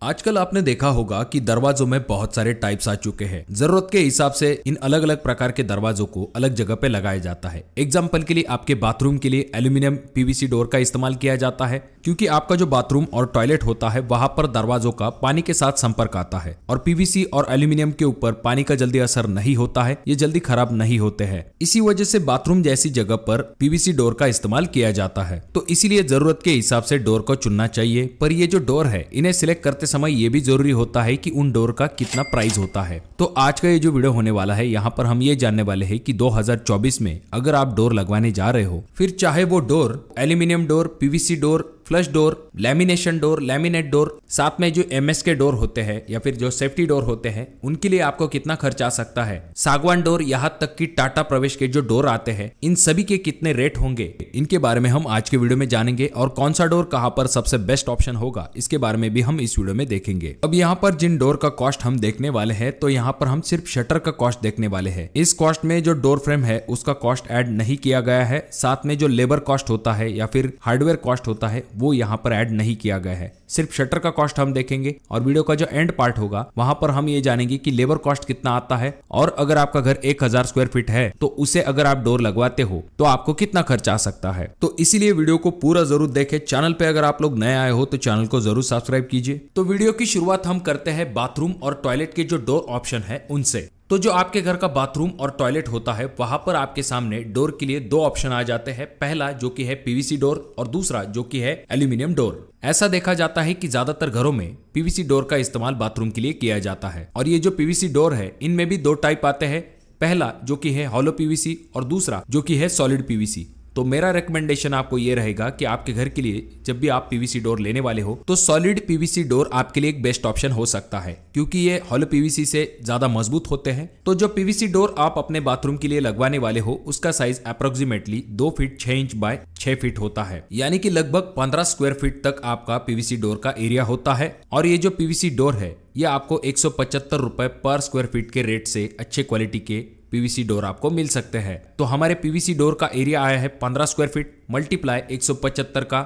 आजकल आपने देखा होगा कि दरवाजों में बहुत सारे टाइप्स आ चुके हैं। जरूरत के हिसाब से इन अलग अलग प्रकार के दरवाजों को अलग जगह पे लगाया जाता है। एग्जाम्पल के लिए आपके बाथरूम के लिए एल्यूमिनियम पीवीसी डोर का इस्तेमाल किया जाता है, क्योंकि आपका जो बाथरूम और टॉयलेट होता है वहां पर दरवाजों का पानी के साथ संपर्क आता है और पीवीसी और एल्यूमिनियम के ऊपर पानी का जल्दी असर नहीं होता है, ये जल्दी खराब नहीं होते हैं। इसी वजह से बाथरूम जैसी जगह पर पीवीसी डोर का इस्तेमाल किया जाता है। तो इसीलिए जरूरत के हिसाब से डोर को चुनना चाहिए। पर ये जो डोर है इन्हें सिलेक्ट करते समय ये भी जरूरी होता है कि उन डोर का कितना प्राइस होता है। तो आज का ये जो वीडियो होने वाला है, यहाँ पर हम ये जानने वाले हैं कि 2024 में अगर आप डोर लगवाने जा रहे हो, फिर चाहे वो door aluminium door, PVC door, flush door, lamination door, laminate door, साथ में जो एमएस के डोर होते हैं या फिर जो सेफ्टी डोर होते हैं, उनके लिए आपको कितना खर्च आ सकता है। सागवान डोर यहाँ तक कि टाटा प्रवेश के जो डोर आते हैं, इन सभी के कितने रेट होंगे, इनके बारे में हम आज के वीडियो में जानेंगे। और कौन सा डोर कहाँ पर सबसे बेस्ट ऑप्शन होगा, इसके बारे में भी हम इस वीडियो में देखेंगे। अब यहाँ पर जिन डोर का कॉस्ट हम देखने वाले हैं, तो यहाँ पर हम सिर्फ शटर का कॉस्ट देखने वाले हैं। इस कॉस्ट में जो डोर फ्रेम है उसका कॉस्ट ऐड नहीं किया गया है। साथ में जो लेबर कॉस्ट होता है या फिर हार्डवेयर कॉस्ट होता है वो यहाँ पर ऐड नहीं किया गया है। सिर्फ शटर का कॉस्ट हम देखेंगे और वीडियो का जो एंड पार्ट होगा वहां पर हम ये जानेंगे कि लेबर कॉस्ट कितना आता है और अगर आपका घर 1000 स्क्वायर फीट है तो उसे अगर आप डोर लगवाते हो तो आपको कितना खर्च आ सकता है। तो इसीलिए वीडियो को पूरा जरूर देखें। चैनल पे अगर आप लोग नए आए हो तो चैनल को जरूर सब्सक्राइब कीजिए। तो वीडियो की शुरुआत हम करते हैं बाथरूम और टॉयलेट के जो डोर ऑप्शन है उनसे। तो जो आपके घर का बाथरूम और टॉयलेट होता है वहां पर आपके सामने डोर के लिए दो ऑप्शन आ जाते हैं। पहला जो कि है पीवीसी डोर और दूसरा जो कि है एल्यूमिनियम डोर। ऐसा देखा जाता है कि ज्यादातर घरों में पीवीसी डोर का इस्तेमाल बाथरूम के लिए किया जाता है। और ये जो पीवीसी डोर है इनमें भी दो टाइप आते हैं। पहला जो कि है हॉलो पीवीसी और दूसरा जो कि है सॉलिड पीवीसी। तो मेरा रिकमेंडेशन आपको ये रहेगा कि आपके घर के लिए जब भी आप पीवीसी डोर लेने वाले हो तो सॉलिड पीवीसी डोर आपके लिए एक बेस्ट ऑप्शन हो सकता है, क्योंकि ये हॉलो पीवीसी से ज्यादा मजबूत होते हैं। तो जो पीवीसी डोर आप अपने बाथरूम के लिए लगवाने वाले हो उसका size approximately 2 feet 6 inch by 6 feet होता है, यानी कि लगभग 15 स्क्वायर फीट तक आपका पीवीसी डोर का एरिया होता है। और ये जो पीवीसी डोर है ये आपको 175 रुपए पर स्क्वायर फीट के रेट से अच्छे क्वालिटी के पीवीसी डोर आपको मिल सकते हैं। तो हमारे पीवीसी डोर का एरिया आया है 15 स्क्वायर फीट मल्टीप्लाई 175 का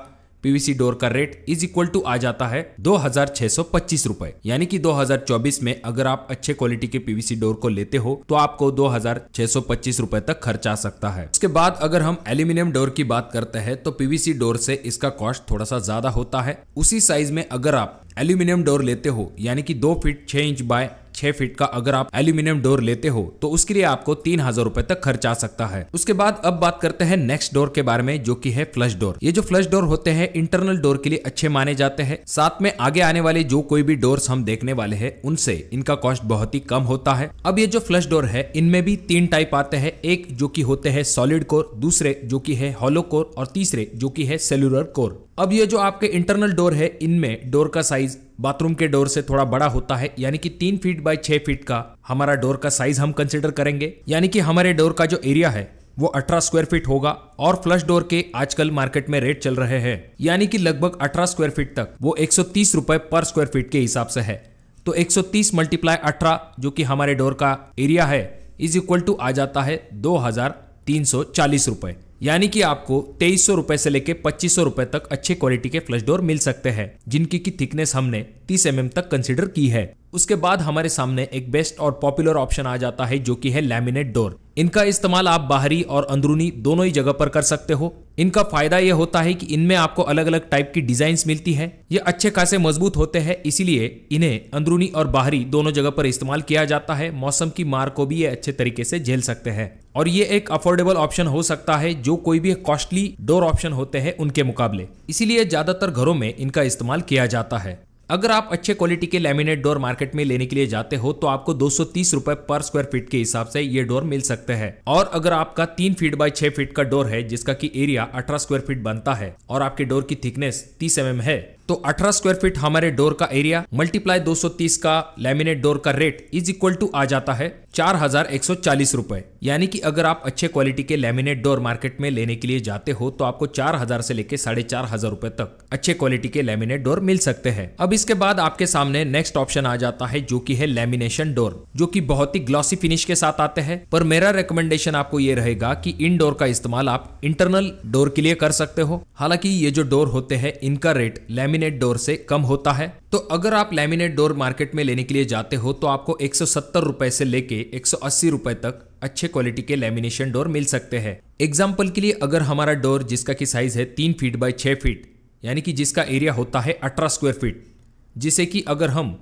पीवीसी डोर का रेट इज इक्वल टू आ जाता है 2625 रुपए। यानी कि 2024 में अगर आप अच्छे क्वालिटी के पीवीसी डोर को लेते हो तो आपको 2625 रुपए तक खर्च आ सकता है। उसके बाद अगर हम एल्यूमिनियम डोर की बात करते हैं तो पीवीसी डोर से इसका कॉस्ट थोड़ा सा ज्यादा होता है। उसी साइज में अगर आप एल्यूमिनियम डोर लेते हो, यानी कि 2 फीट 6 इंच बाय 6 फीट का अगर आप एल्यूमिनियम डोर लेते हो तो उसके लिए आपको 3000 रुपए तक खर्च आ सकता है। उसके बाद अब बात करते हैं नेक्स्ट डोर के बारे में, जो कि है फ्लश डोर। ये जो फ्लश डोर होते हैं इंटरनल डोर के लिए अच्छे माने जाते हैं। साथ में आगे आने वाले जो कोई भी डोर्स हम देखने वाले हैं उनसे इनका कॉस्ट बहुत ही कम होता है। अब ये जो फ्लश डोर है इनमें भी 3 टाइप आते हैं। एक जो कि होते हैं सॉलिड कोर, दूसरे जो कि है हॉलो कोर और तीसरे जो कि है सेलुलर कोर। अब ये जो आपके इंटरनल डोर है इनमें डोर का साइज बाथरूम के डोर से थोड़ा बड़ा होता है, यानी कि 3 फीट बाय 6 फीट का हमारा डोर का साइज हम कंसिडर करेंगे। यानी कि हमारे डोर का जो एरिया है वो 18 स्क्वायर फीट होगा। और फ्लश डोर के आजकल मार्केट में रेट चल रहे हैं, यानी कि लगभग 18 स्क्वायर फीट तक वो 130 रुपए पर स्क्वायर फीट के हिसाब से है। तो 130 मल्टीप्लाई 18 जो कि हमारे डोर का एरिया है इज इक्वल टू आ जाता है 2340 रुपए। यानी कि आपको 2300 रुपए से लेके 2500 रुपए तक अच्छे क्वालिटी के फ्लश डोर मिल सकते हैं, जिनकी की थिकनेस हमने 30 mm तक कंसीडर की है। उसके बाद हमारे सामने एक बेस्ट और पॉपुलर ऑप्शन आ जाता है जो कि है लैमिनेट डोर। इनका इस्तेमाल आप बाहरी और अंदरूनी दोनों ही जगह पर कर सकते हो। इनका फायदा यह होता है कि इनमें आपको अलग अलग टाइप की डिजाइन्स मिलती है। ये अच्छे खासे मजबूत होते हैं, इसीलिए इन्हें अंदरूनी और बाहरी दोनों जगह पर इस्तेमाल किया जाता है। मौसम की मार को भी ये अच्छे तरीके से झेल सकते हैं और ये एक अफोर्डेबल ऑप्शन हो सकता है जो कोई भी कॉस्टली डोर ऑप्शन होते हैं उनके मुकाबले। इसीलिए ज्यादातर घरों में इनका इस्तेमाल किया जाता है। अगर आप अच्छे क्वालिटी के लैमिनेट डोर मार्केट में लेने के लिए जाते हो तो आपको 230 रुपए पर स्क्वायर फीट के हिसाब से ये डोर मिल सकते हैं। और अगर आपका 3 फीट बाय 6 फीट का डोर है जिसका की एरिया 18 स्क्वायर फीट बनता है और आपके डोर की थिकनेस 30 mm है, तो 18 स्क्वायर फीट हमारे डोर का एरिया मल्टीप्लाई 230 का लैमिनेट डोर का रेट इज इक्वल टू आ जाता है 4140 रुपए। यानी कि अगर आप अच्छे क्वालिटी के लैमिनेट डोर मार्केट में लेने के लिए जाते हो तो आपको 4000 से लेके 4500 रुपए तक अच्छे क्वालिटी के लैमिनेट डोर मिल सकते हैं। अब इसके बाद आपके सामने नेक्स्ट ऑप्शन आ जाता है जो कि है लैमिनेशन डोर, जो कि बहुत ही ग्लॉसी फिनिश के साथ आते हैं। पर मेरा रिकमेंडेशन आपको ये रहेगा कि इन डोर का इस्तेमाल आप इंटरनल डोर के लिए कर सकते हो। हालांकि ये जो डोर होते हैं इनका रेट लैमिनेट डोर से कम होता है। तो अगर आप लैमिनेट डोर मार्केट में लेने के लिए जाते हो तो आपको 170 रुपए से लेके 180 रुपए तक अच्छे क्वालिटी के लैमिनेशन डोर मिल सकते हैं। एग्जाम्पल के लिए अगर हमारा डोर जिसका की साइज है 3 फीट बाय 6 फीट यानी कि जिसका एरिया होता है 18 स्क्वायर फीट, जिसे कि अगर हम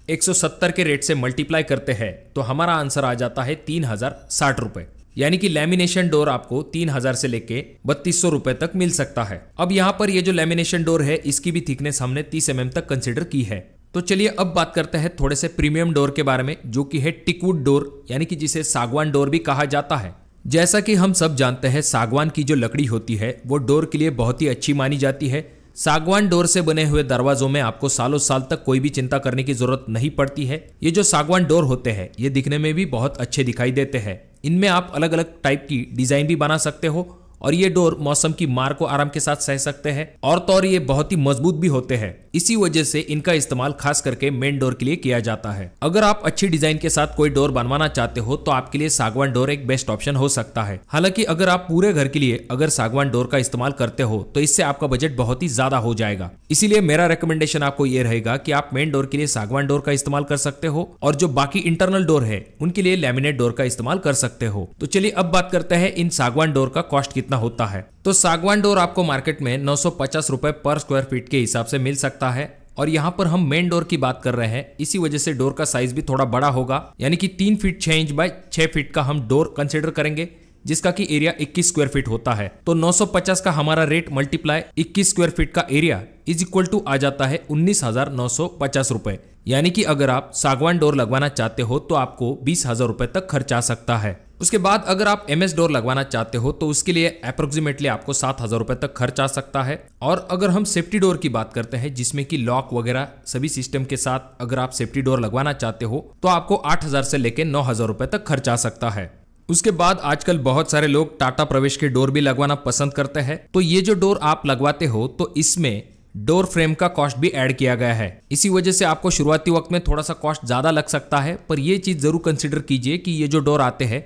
170 के रेट से मल्टीप्लाई करते हैं तो हमारा आंसर आ जाता है 3060 रुपए। यानी कि लैमिनेशन डोर आपको 3000 से लेके 3200 रुपए तक मिल सकता है। अब यहाँ पर ये जो लैमिनेशन डोर है इसकी भी थिकनेस हमने 30 mm तक कंसिडर की है। तो चलिए अब बात करते हैं थोड़े से प्रीमियम डोर के बारे में, जो कि है टिकवुड डोर यानी कि जिसे सागवान डोर भी कहा जाता है। जैसा कि हम सब जानते हैं सागवान की जो लकड़ी होती है वो डोर के लिए बहुत ही अच्छी मानी जाती है। सागवान डोर से बने हुए दरवाजों में आपको सालों साल तक कोई भी चिंता करने की जरूरत नहीं पड़ती है। ये जो सागवान डोर होते हैं ये दिखने में भी बहुत अच्छे दिखाई देते हैं। इनमें आप अलग अलग टाइप की डिजाइन भी बना सकते हो और ये डोर मौसम की मार को आराम के साथ सह सकते हैं और तो और ये बहुत ही मजबूत भी होते हैं। इसी वजह से इनका इस्तेमाल खास करके मेन डोर के लिए किया जाता है। अगर आप अच्छी डिजाइन के साथ कोई डोर बनवाना चाहते हो तो आपके लिए सागवान डोर एक बेस्ट ऑप्शन हो सकता है। हालांकि अगर आप पूरे घर के लिए अगर सागवान डोर का इस्तेमाल करते हो तो इससे आपका बजट बहुत ही ज्यादा हो जाएगा। इसीलिए मेरा रिकमेंडेशन आपको ये रहेगा कि आप मेन डोर के लिए सागवान डोर का इस्तेमाल कर सकते हो और जो बाकी इंटरनल डोर है उनके लिए लैमिनेट डोर का इस्तेमाल कर सकते हो। तो चलिए अब बात करते हैं इन सागवान डोर का कॉस्ट कितना होता है। तो सागवान डोर आपको मार्केट में 950 रुपए पर स्क्वायर फीट के हिसाब से मिल सकता है और यहाँ पर हम मेन डोर की बात कर रहे हैं, इसी वजह से डोर का साइज भी थोड़ा बड़ा होगा। यानी कि 3 फीट 6 इंच बाय 6 फीट का हम डोर कंसिडर करेंगे, जिसका की एरिया 21 स्क्वायर फीट होता है। तो 950 का हमारा रेट मल्टीप्लाई 21 स्क्वायर फीट का एरिया इज इक्वल टू आ जाता है 19,950 रुपए। यानी कि अगर आप सागवान डोर लगवाना चाहते हो तो आपको 20,000 रुपए तक खर्च आ सकता है। उसके बाद अगर आप MS डोर लगवाना चाहते हो तो उसके लिए अप्रोक्सीमेटली आपको 7,000 रुपए तक खर्च आ सकता है। और अगर हम सेफ्टी डोर की बात करते हैं जिसमें कि लॉक वगैरह सभी सिस्टम के साथ अगर आप सेफ्टी डोर लगवाना चाहते हो तो आपको 8,000 से लेकर 9,000 रुपए तक खर्च आ सकता है। उसके बाद आजकल बहुत सारे लोग टाटा प्रवेश के डोर भी लगवाना पसंद करते हैं। तो ये जो डोर आप लगवाते हो तो इसमें डोर फ्रेम का कॉस्ट भी ऐड किया गया है। इसी वजह से आपको शुरुआती वक्त में थोड़ा सा कॉस्ट ज्यादा लग सकता है, पर यह चीज जरूर कंसिडर कीजिए कि ये जो डोर आते हैं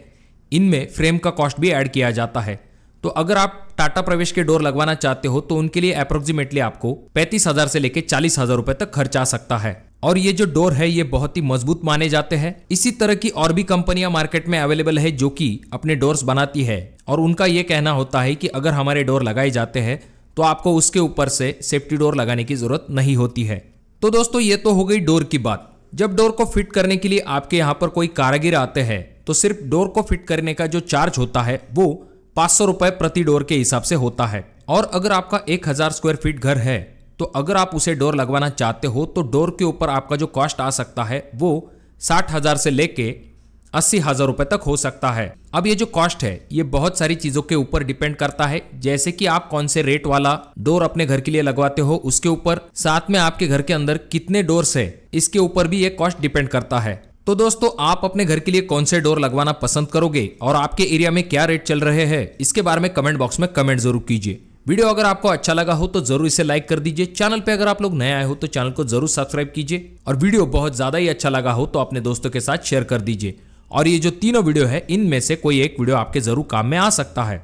इनमें फ्रेम का कॉस्ट भी ऐड किया जाता है। तो अगर आप टाटा प्रवेश के डोर लगवाना चाहते हो तो उनके लिए अप्रोक्सीमेटली आपको 35,000 से लेकर 40,000 रुपए तक खर्च आ सकता है। और ये जो डोर है ये बहुत ही मजबूत माने जाते हैं। इसी तरह की और भी कंपनियां मार्केट में अवेलेबल है जो कि अपने डोर्स बनाती है और उनका ये कहना होता है कि अगर हमारे डोर लगाए जाते हैं तो आपको उसके ऊपर से सेफ्टी डोर लगाने की जरूरत नहीं होती है। तो दोस्तों ये तो हो गई डोर की बात। जब डोर को फिट करने के लिए आपके यहाँ पर कोई कारीगर आते हैं तो सिर्फ डोर को फिट करने का जो चार्ज होता है वो 500 रुपए प्रति डोर के हिसाब से होता है। और अगर आपका 1000 स्क्वायर फीट घर है तो अगर आप उसे डोर लगवाना चाहते हो तो डोर के ऊपर आपका जो कॉस्ट आ सकता है वो 60,000 से लेके 80,000 रुपए तक हो सकता है। अब ये जो कॉस्ट है ये बहुत सारी चीजों के ऊपर डिपेंड करता है, जैसे कि आप कौन से रेट वाला डोर अपने घर के लिए लगवाते हो उसके ऊपर, साथ में आपके घर के अंदर कितने डोर्स है इसके ऊपर भी ये कॉस्ट डिपेंड करता है। तो दोस्तों आप अपने घर के लिए कौन से डोर लगवाना पसंद करोगे और आपके एरिया में क्या रेट चल रहे हैं इसके बारे में कमेंट बॉक्स में कमेंट जरूर कीजिए। वीडियो अगर आपको अच्छा लगा हो तो जरूर इसे लाइक कर दीजिए। चैनल पे अगर आप लोग नए आए हो तो चैनल को जरूर सब्सक्राइब कीजिए और वीडियो बहुत ज्यादा ही अच्छा लगा हो तो अपने दोस्तों के साथ शेयर कर दीजिए। और ये जो तीनों वीडियो है इनमें से कोई एक वीडियो आपके जरूर काम में आ सकता है।